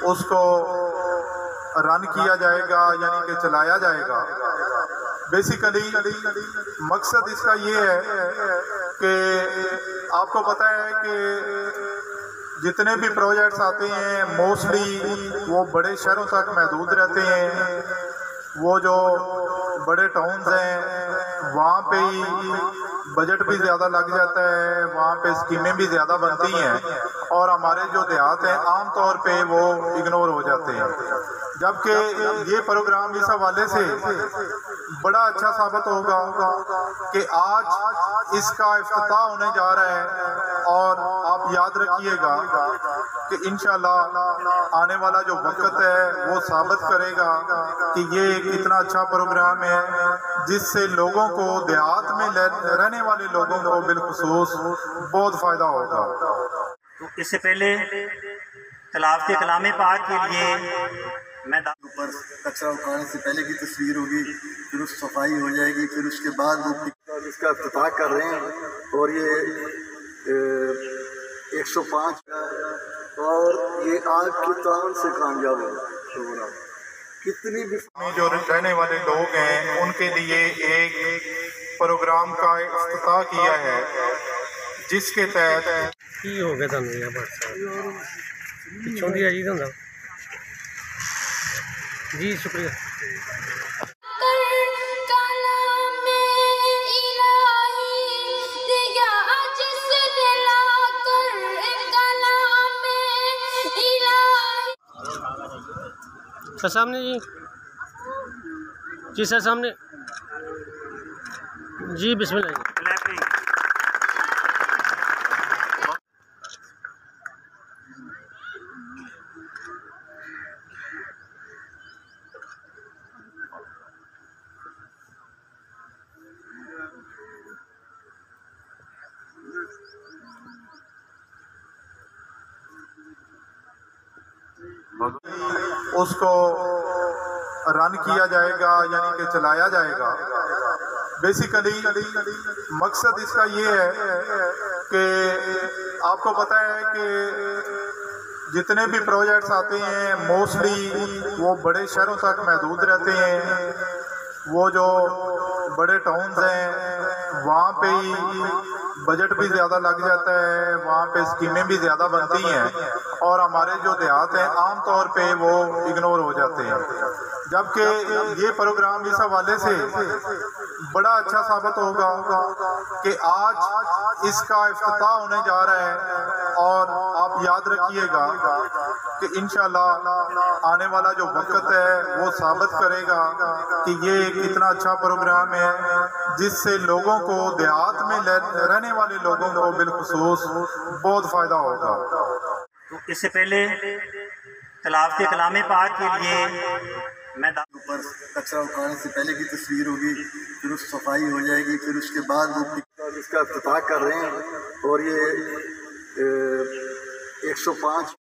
उसको रन किया जाएगा, यानी कि चलाया जाएगा। बेसिकली मकसद इसका ये है कि आपको पता है कि जितने भी प्रोजेक्ट्स आते हैं मोस्टली वो बड़े शहरों तक महदूद रहते हैं। वो जो बड़े टाउन्स हैं वहाँ पे ही बजट भी ज़्यादा लग जाता है, वहाँ पे स्कीमें भी ज़्यादा बनती हैं और हमारे जो देहात हैं आम तौर पे वो इग्नोर हो जाते हैं। जबकि ये प्रोग्राम इस हवाले से बड़ा अच्छा साबित होगा कि आज इसका इफ्तिताह होने जा रहा है और आप याद रखिएगा कि इंशाल्लाह आने वाला जो वक्त है वो साबित करेगा कि ये कितना अच्छा प्रोग्राम है जिससे लोगों को, देहात में रहने वाले लोगों को बिलखुसूस बहुत फ़ायदा होगा। तो इससे पहले तलावत कलाम पाक के लिए मैदान ऊपर कचरा उठाने से पहले की तस्वीर होगी, फिर उस सफाई हो जाएगी, फिर उसके बाद वो इसका इफ्तिताह कर रहे हैं और ये 105 और ये आग की तान से कामयाब होगा। कितनी भी जो रहने वाले लोग हैं उनके लिए एक प्रोग्राम का इफ्तिताह किया है जिसके तहत हो गया पिछों दी जी धंधा जी शुक्रिया। सर सामने जी सर सामने जी बिस्मिल्लाह। उसको रन किया जाएगा, यानी कि चलाया जाएगा। बेसिकली मकसद इसका ये है कि आपको पता है कि जितने भी प्रोजेक्ट्स आते हैं मोस्टली वो बड़े शहरों तक महदूद रहते हैं। वो जो बड़े टाउन्स हैं वहाँ पे ही बजट भी ज़्यादा लग जाता है, वहाँ पे स्कीमें भी ज़्यादा बनती हैं और हमारे जो देहात हैं आम तौर पे वो इग्नोर हो जाते हैं। जबकि ये प्रोग्राम इस हवाले से बड़ा अच्छा साबित होगा कि आज इसका इफ्तिताह होने जा रहा है और आप याद रखिएगा कि इंशाल्लाह आने वाला जो वक्त है वो साबित करेगा कि ये कितना अच्छा प्रोग्राम है जिससे लोगों को, देहात में रहने वाले लोगों को बिलखुसूस बहुत फ़ायदा होगा। तो इससे पहले तलावत कलाम पाक के लिए मैदान ऊपर कचरा उठाने से पहले की तस्वीर होगी, फिर उस सफाई हो जाएगी, फिर उसके बाद वो इसका इफ्तिताह कर रहे हैं और ये 105